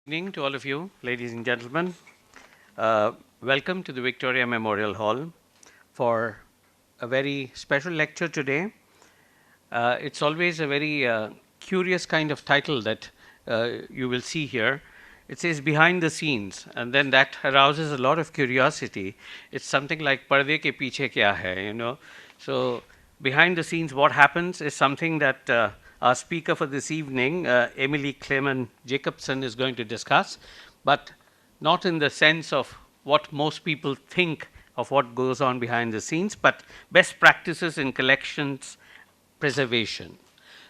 Evening to all of you, ladies and gentlemen. Welcome to the Victoria Memorial Hall for a very special lecture today. It's always a very curious kind of title that you will see here. It says behind the scenes, and then that arouses a lot of curiosity. It's something like Parde ke piche kya hai. So behind the scenes, what happens is something that our speaker for this evening, Emily Klayman Jacobson, is going to discuss, but not in the sense of what most people think of what goes on behind the scenes, but best practices in collections preservation.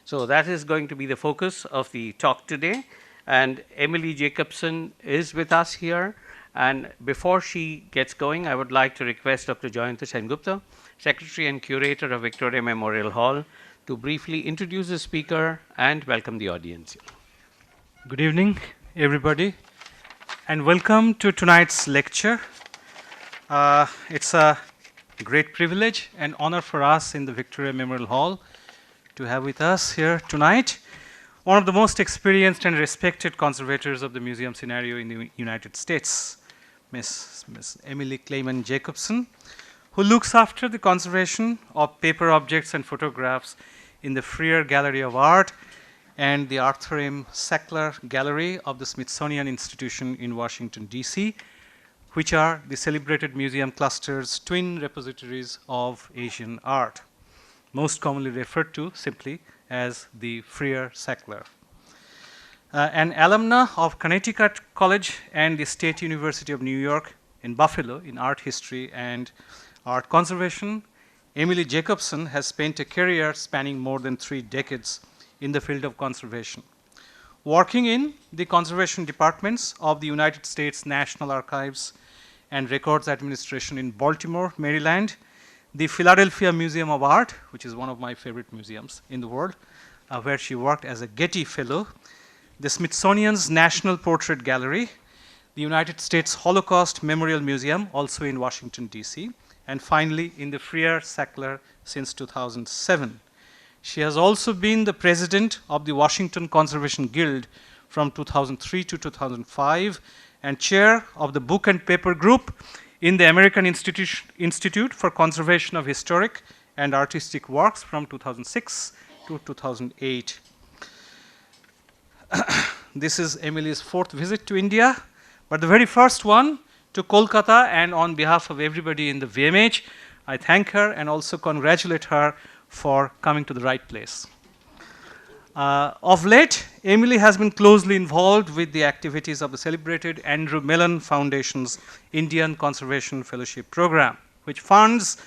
So that is going to be the focus of the talk today. And Emily Jacobson is with us here. And before she gets going, I would like to request Dr. Joyanta Sengupta, Secretary and Curator of Victoria Memorial Hall, to briefly introduce the speaker and welcome the audience. Good evening, everybody, and welcome to tonight's lecture. It's a great privilege and honor for us in the Victoria Memorial Hall to have with us here tonight one of the most experienced and respected conservators of the museum scenario in the United States, Miss Emily Klayman Jacobson, who looks after the conservation of paper objects and photographs in the Freer Gallery of Art and the Arthur M. Sackler Gallery of the Smithsonian Institution in Washington, D.C., which are the celebrated museum cluster's twin repositories of Asian art, most commonly referred to simply as the Freer Sackler. An alumna of Connecticut College and the State University of New York in Buffalo in art history and art conservation, Emily Jacobson has spent a career spanning more than 3 decades in the field of conservation, working in the conservation departments of the United States National Archives and Records Administration in Baltimore, Maryland, the Philadelphia Museum of Art, which is one of my favorite museums in the world, where she worked as a Getty Fellow, the Smithsonian's National Portrait Gallery, the United States Holocaust Memorial Museum, also in Washington, D.C., and finally in the Freer Sackler since 2007. She has also been the president of the Washington Conservation Guild from 2003 to 2005 and chair of the Book and Paper Group in the American Institute for Conservation of Historic and Artistic Works from 2006 to 2008. This is Emily's 4th visit to India, but the very first one to Kolkata, and on behalf of everybody in the VMH, I thank her and also congratulate her for coming to the right place. Of late, Emily has been closely involved with the activities of the celebrated Andrew Mellon Foundation's Indian Conservation Fellowship Program, which funds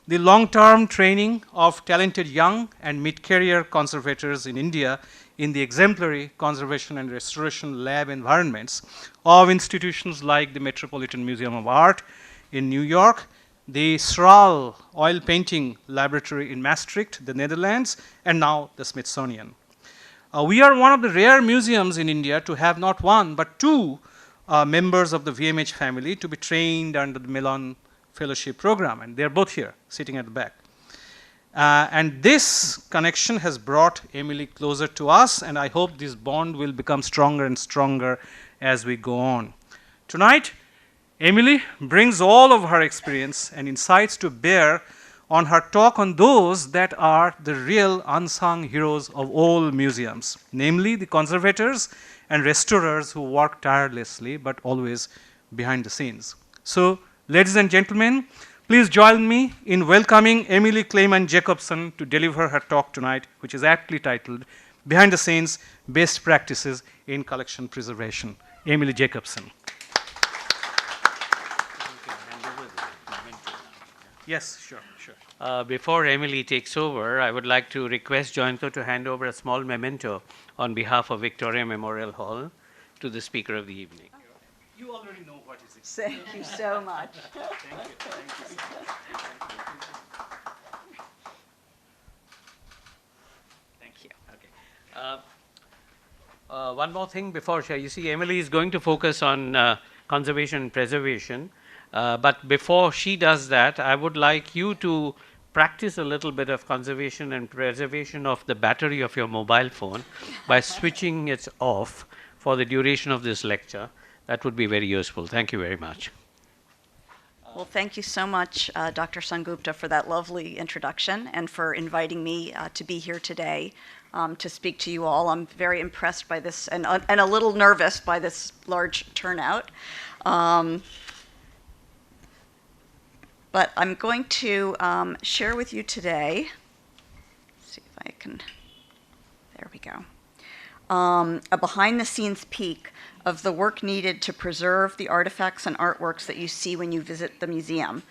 the long-term training of talented young and mid-career conservators in India in the exemplary conservation and restoration lab environments of institutions like the Metropolitan Museum of Art in New York, the Sral Oil Painting Laboratory in Maastricht, the Netherlands, and now the Smithsonian. We are one of the rare museums in India to have not one but 2 members of the VMH family to be trained under the Mellon Fellowship Program, and they're both here, sitting at the back. And this connection has brought Emily closer to us, and I hope this bond will become stronger and stronger as we go on. Tonight, Emily brings all of her experience and insights to bear on her talk on those that are the real unsung heroes of all museums, namely the conservators and restorers who work tirelessly but always behind the scenes. So, ladies and gentlemen, please join me in welcoming Emily Klayman Jacobson to deliver her talk tonight, which is aptly titled Behind the Scenes, Best Practices in Collection Preservation. Emily Jacobson. Yes, sure. Before Emily takes over, I would like to request Joyanta to hand over a small memento on behalf of Victoria Memorial Hall to the speaker of the evening. You already know what is it. Thank you so much. Thank you. Thank you. Okay. One more thing before you see, Emily is going to focus on conservation and preservation. But before she does that, I would like you to practice a little bit of conservation and preservation of the battery of your mobile phone by switching it off for the duration of this lecture, that would be very useful. Thank you very much. Well, thank you so much, Dr. Sangupta, for that lovely introduction and for inviting me to be here today to speak to you all. I'm very impressed by this and a little nervous by this large turnout. But I'm going to share with you today, see if I can, there we go, a behind-the-scenes peek of the work needed to preserve the artifacts and artworks that you see when you visit the museum.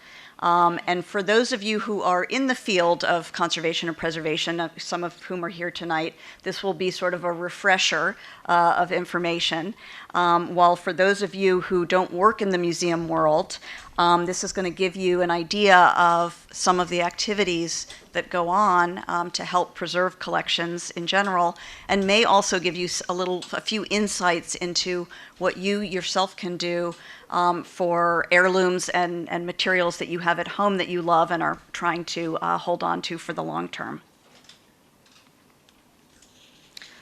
And for those of you who are in the field of conservation and preservation, some of whom are here tonight, this will be sort of a refresher of information. While for those of you who don't work in the museum world, this is going to give you an idea of some of the activities that go on to help preserve collections in general, and may also give you a few insights into what you yourself can do for heirlooms and materials that you have at home that you love and are trying to hold on to for the long term.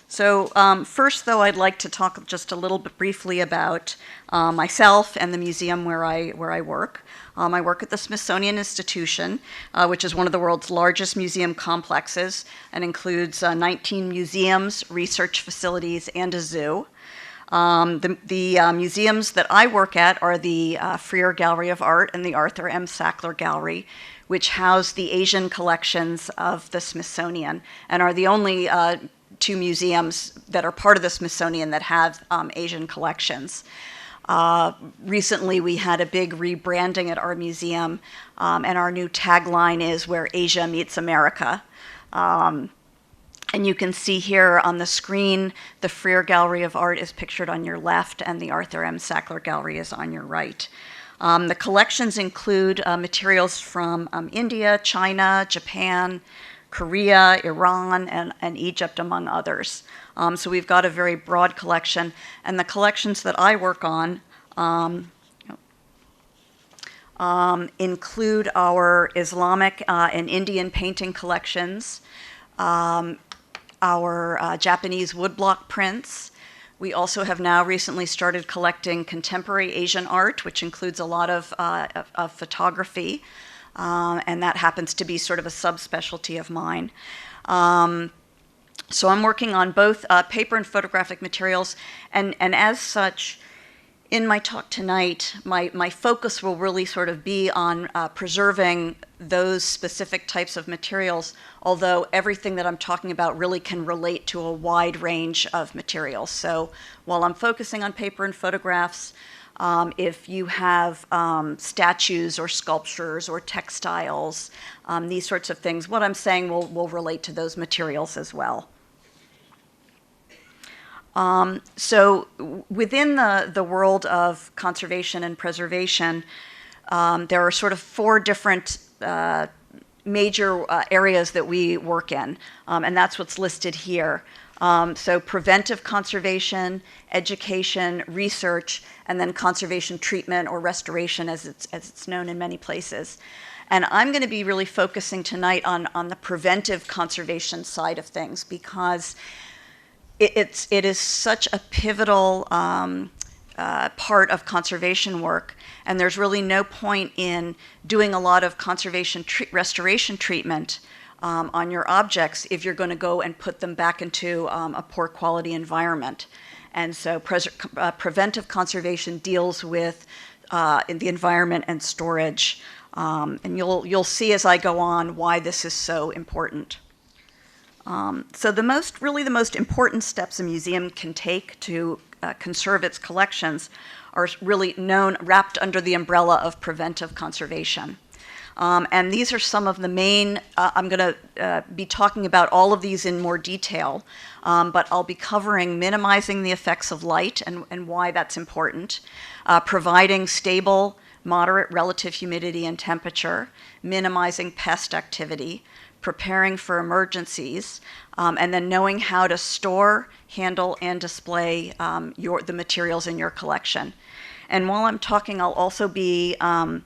So first, though, I'd like to talk just a little bit briefly about myself and the museum where I work. I work at the Smithsonian Institution, which is one of the world's largest museum complexes and includes 19 museums, research facilities, and a zoo. The museums that I work at are the Freer Gallery of Art and the Arthur M. Sackler Gallery, which house the Asian collections of the Smithsonian and are the only two museums that are part of the Smithsonian that have Asian collections. Recently, we had a big rebranding at our museum, and our new tagline is "Where Asia Meets America." And you can see here on the screen, the Freer Gallery of Art is pictured on your left, and the Arthur M. Sackler Gallery is on your right. The collections include materials from India, China, Japan, Korea, Iran, and Egypt, among others. So we've got a very broad collection, and the collections that I work on include our Islamic and Indian painting collections, our Japanese woodblock prints. We also have now recently started collecting contemporary Asian art, which includes a lot of photography, and that happens to be sort of a subspecialty of mine. So I'm working on both paper and photographic materials, and as such, in my talk tonight, my focus will really sort of be on preserving those specific types of materials, although everything that I'm talking about really can relate to a wide range of materials. So while I'm focusing on paper and photographs, if you have statues or sculptures or textiles, these sorts of things, what I'm saying will relate to those materials as well. So within the world of conservation and preservation, there are sort of four different major areas that we work in, and that's what's listed here. So preventive conservation, education, research, and then conservation treatment or restoration as it's known in many places. And I'm going to be really focusing tonight on the preventive conservation side of things, because it is such a pivotal part of conservation work, and there's really no point in doing a lot of conservation restoration treatment on your objects if you're going to go and put them back into a poor quality environment. And so preventive conservation deals with in the environment and storage, and you'll see as I go on why this is so important. So the most important steps a museum can take to conserve its collections are really wrapped under the umbrella of preventive conservation. And these are some of the main, I'm going to be talking about all of these in more detail, but I'll be covering minimizing the effects of light and why that's important, providing stable, moderate relative humidity and temperature, minimizing pest activity, preparing for emergencies, and then knowing how to store, handle, and display the materials in your collection. And while I'm talking, I'll also be, I'll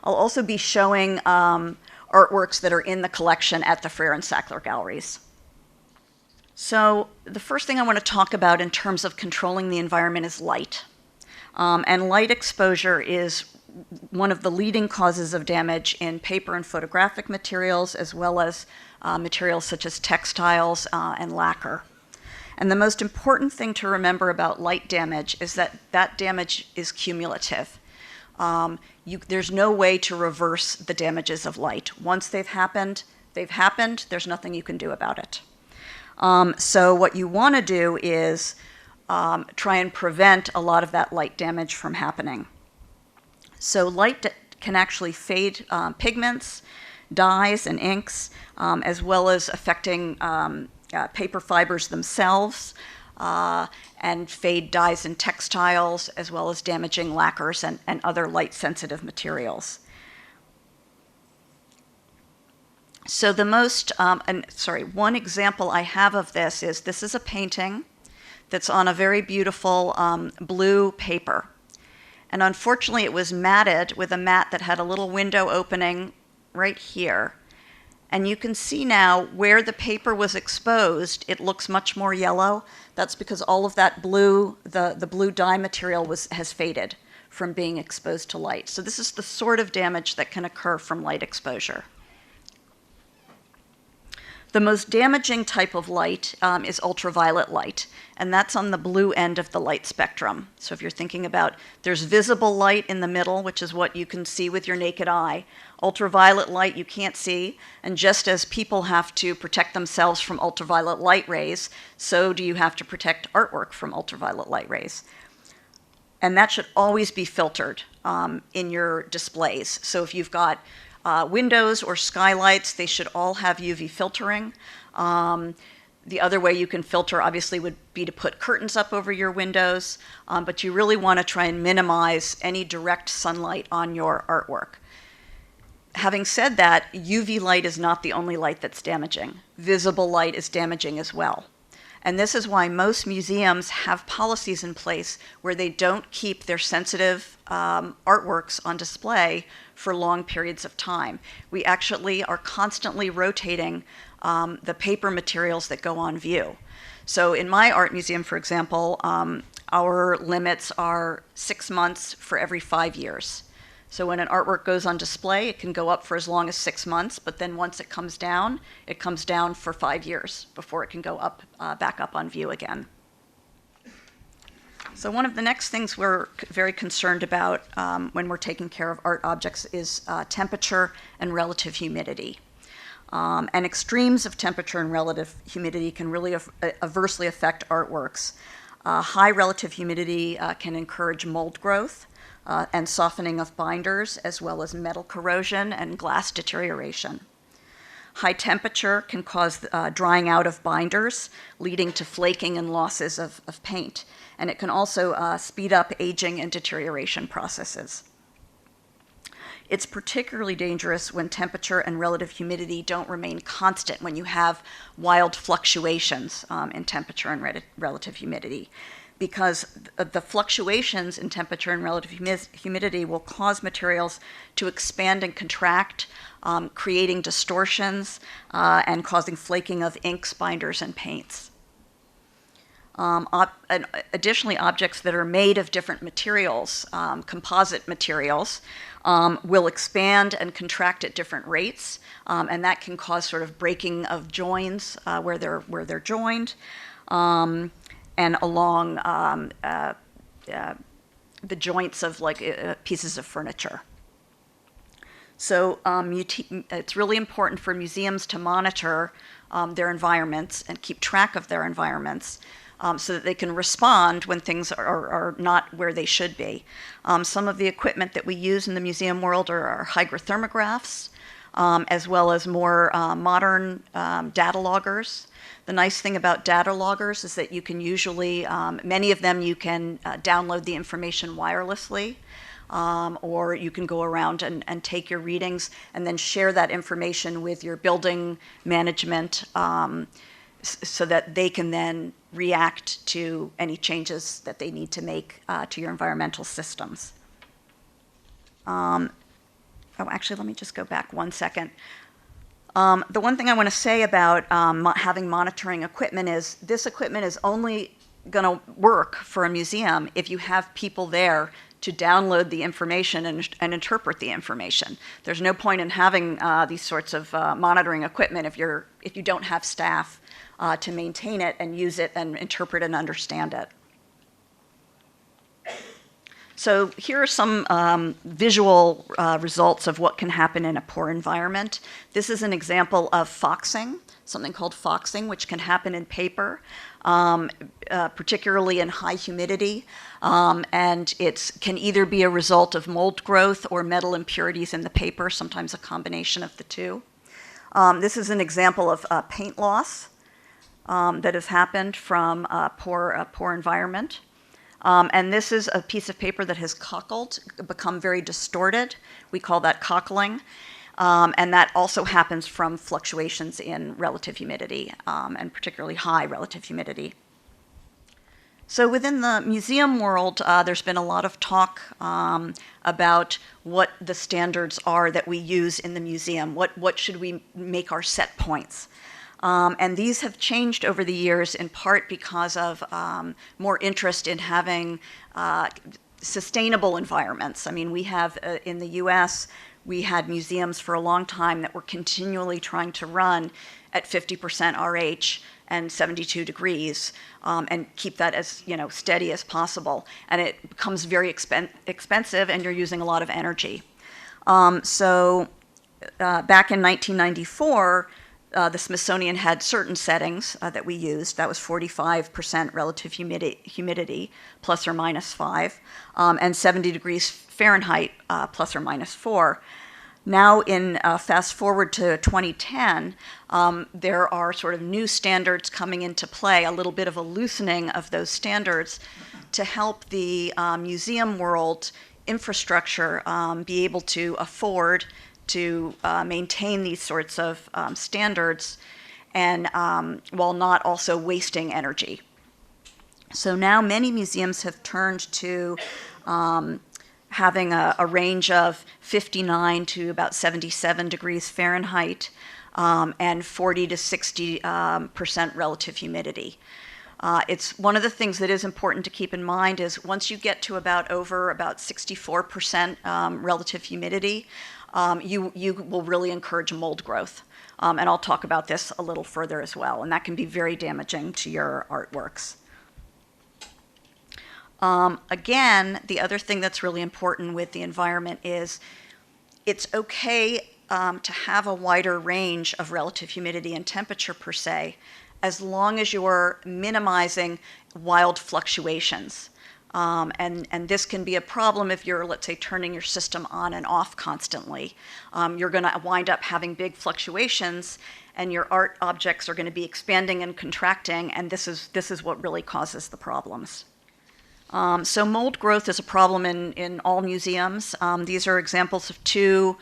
also be showing artworks that are in the collection at the Freer and Sackler galleries. So the first thing I want to talk about in terms of controlling the environment is light. And light exposure is one of the leading causes of damage in paper and photographic materials, as well as materials such as textiles and lacquer. And the most important thing to remember about light damage is that that damage is cumulative. There's no way to reverse the damages of light. Once they've happened, there's nothing you can do about it. So what you want to do is try and prevent a lot of that light damage from happening. So light can actually fade pigments, dyes, and inks, as well as affecting paper fibers themselves, and fade dyes in textiles, as well as damaging lacquers and other light-sensitive materials. So the most, one example I have of this is a painting that's on a very beautiful blue paper. And unfortunately, it was matted with a mat that had a little window opening right here. And you can see now where the paper was exposed, it looks much more yellow. That's because all of that blue, the blue dye material has faded from being exposed to light. So this is the sort of damage that can occur from light exposure. The most damaging type of light is ultraviolet light, and that's on the blue end of the light spectrum. So if you're thinking about, there's visible light in the middle, which is what you can see with your naked eye. Ultraviolet light you can't see, and just as people have to protect themselves from ultraviolet light rays, so do you have to protect artwork from ultraviolet light rays. And that should always be filtered in your displays. So if you've got windows or skylights, they should all have UV filtering. The other way you can filter, obviously, would be to put curtains up over your windows, but you really want to try and minimize any direct sunlight on your artwork. Having said that, UV light is not the only light that's damaging. Visible light is damaging as well. And this is why most museums have policies in place where they don't keep their sensitive artworks on display for long periods of time. We actually are constantly rotating the paper materials that go on view. So in my art museum, for example, our limits are 6 months for every 5 years. So when an artwork goes on display, it can go up for as long as 6 months, but then once it comes down for 5 years before it can go up, back up on view again. So one of the next things we're very concerned about when we're taking care of art objects is temperature and relative humidity. And extremes of temperature and relative humidity can really adversely affect artworks. High relative humidity can encourage mold growth and softening of binders, as well as metal corrosion and glass deterioration. High temperature can cause drying out of binders, leading to flaking and losses of paint. And it can also speed up aging and deterioration processes. It's particularly dangerous when temperature and relative humidity don't remain constant, when you have wild fluctuations in temperature and relative humidity, because the fluctuations in temperature and relative humidity will cause materials to expand and contract, creating distortions and causing flaking of inks, binders, and paints. And additionally, objects that are made of different materials, composite materials, will expand and contract at different rates, and that can cause sort of breaking of joins where they're joined, and along the joints of pieces of furniture. So it's really important for museums to monitor their environments and keep track of their environments, so that they can respond when things are not where they should be. Some of the equipment that we use in the museum world are hygrothermographs, as well as more modern data loggers. The nice thing about data loggers is that you can usually, many of them you can download the information wirelessly, or you can go around and take your readings and then share that information with your building management, so that they can then react to any changes that they need to make to your environmental systems. Actually, let me just go back 1 second. The one thing I want to say about having monitoring equipment is this equipment is only going to work for a museum if you have people there to download the information and interpret the information. There's no point in having these sorts of monitoring equipment if you don't have staff to maintain it and use it and interpret and understand it. So here are some visual results of what can happen in a poor environment. This is an example of foxing, something called foxing, which can happen in paper, particularly in high humidity. And it can either be a result of mold growth or metal impurities in the paper, sometimes a combination of the two. This is an example of paint loss that has happened from a poor environment. And this is a piece of paper that has cockled, become very distorted. We call that cockling. And that also happens from fluctuations in relative humidity, and particularly high relative humidity. So within the museum world, there's been a lot of talk about what the standards are that we use in the museum. What should we make our set points? And these have changed over the years in part because of more interest in having sustainable environments. I mean, we have in the US, we had museums for a long time that were continually trying to run at 50% RH and 72 degrees and keep that as steady as possible. And it becomes very expensive and you're using a lot of energy. So back in 1994, the Smithsonian had certain settings that we used. That was 45% relative humidity, plus or minus 5, and 70 degrees Fahrenheit, plus or minus 4. Now, in fast forward to 2010, there are sort of new standards coming into play, a little bit of a loosening of those standards to help the museum world infrastructure be able to afford to maintain these sorts of standards and while not also wasting energy. So now many museums have turned to having a range of 59 to about 77 degrees Fahrenheit and 40 to 60% relative humidity. It's one of the things that is important to keep in mind is once you get to about 64% relative humidity, you will really encourage mold growth. And I'll talk about this a little further as well, and that can be very damaging to your artworks. Again, the other thing that's really important with the environment is it's okay to have a wider range of relative humidity and temperature per se, as long as you're minimizing wild fluctuations. And this can be a problem if you're, let's say, turning your system on and off constantly. You're going to wind up having big fluctuations, and your art objects are going to be expanding and contracting, and this is what really causes the problems. So mold growth is a problem in all museums. These are examples of two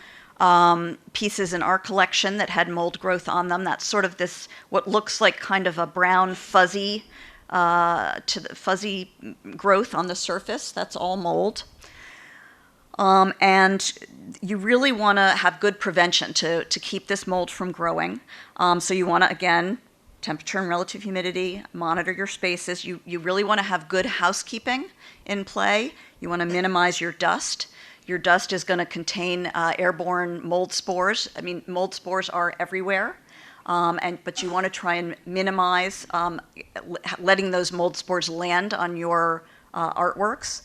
pieces in our collection that had mold growth on them. That's sort of this, what looks like kind of a brown fuzzy fuzzy growth on the surface. That's all mold. And you really want to have good prevention to keep this mold from growing. So you want to, again, temperature and relative humidity, monitor your spaces. You really want to have good housekeeping in play. You want to minimize your dust. Your dust is going to contain airborne mold spores. I mean, mold spores are everywhere. But you want to try and minimize letting those mold spores land on your artworks.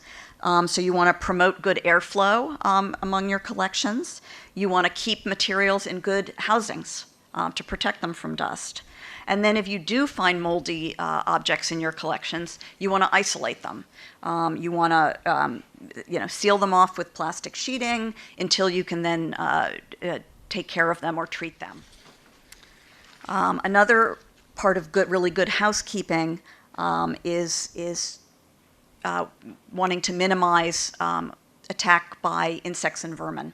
So you want to promote good airflow among your collections. You want to keep materials in good housings to protect them from dust. And then if you do find moldy objects in your collections, you want to isolate them. You want to seal them off with plastic sheeting until you can then take care of them or treat them. Another part of really good housekeeping is wanting to minimize attack by insects and vermin.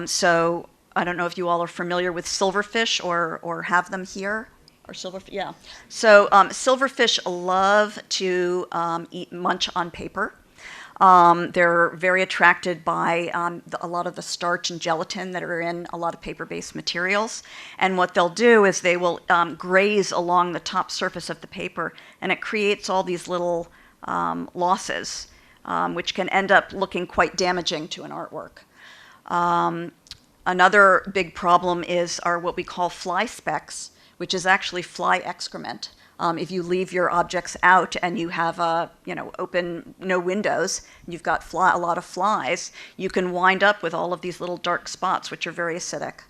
So I don't know if you all are familiar with silverfish or have them here. Or silverfish, yeah. So silverfish love to munch on paper. They're very attracted by a lot of the starch and gelatin that are in a lot of paper-based materials. And what they'll do is they will graze along the top surface of the paper, and it creates all these little losses, which can end up looking quite damaging to an artwork. Another big problem are what we call fly specks, which is actually fly excrement. If you leave your objects out and you have open, no windows, and you've got a lot of flies, you can wind up with all of these little dark spots, which are very acidic.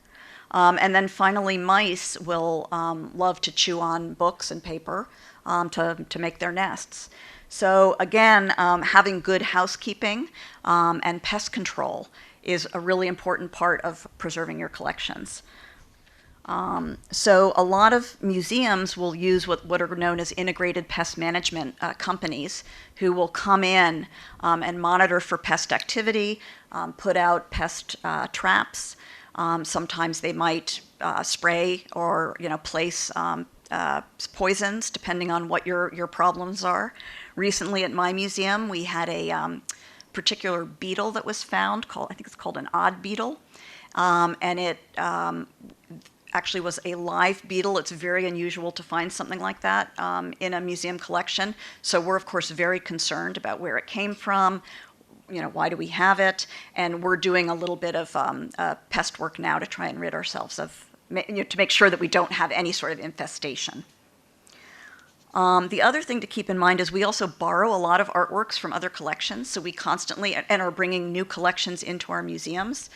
And then finally, mice will love to chew on books and paper to make their nests. So again, having good housekeeping and pest control is a really important part of preserving your collections. So a lot of museums will use what are known as integrated pest management companies who will come in and monitor for pest activity, put out pest traps. Sometimes they might spray or place poisons depending on what your problems are. Recently at my museum, we had a particular beetle that was found I think it's called an odd beetle, and it actually was a live beetle. It's very unusual to find something like that in a museum collection. So we're, of course, very concerned about where it came from, why do we have it, and we're doing a little bit of pest work now to try and rid ourselves of, to make sure that we don't have any sort of infestation. The other thing to keep in mind is we also borrow a lot of artworks from other collections, so we constantly, and are bringing new collections into our museums.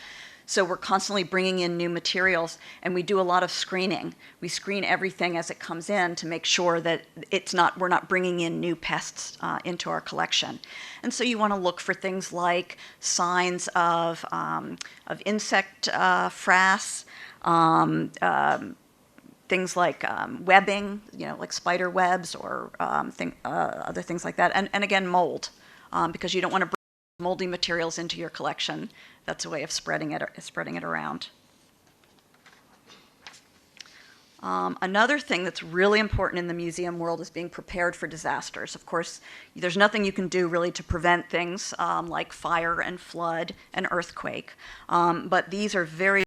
So we're constantly bringing in new materials, and we do a lot of screening. We screen everything as it comes in to make sure that we're not bringing in new pests into our collection. And so you want to look for things like signs of insect frass, things like webbing, like spider webs or other things like that, and again, mold, because you don't want to bring moldy materials into your collection. That's a way of spreading it around. Another thing that's really important in the museum world is being prepared for disasters. Of course, there's nothing you can do really to prevent things like fire and flood and earthquake, but these are very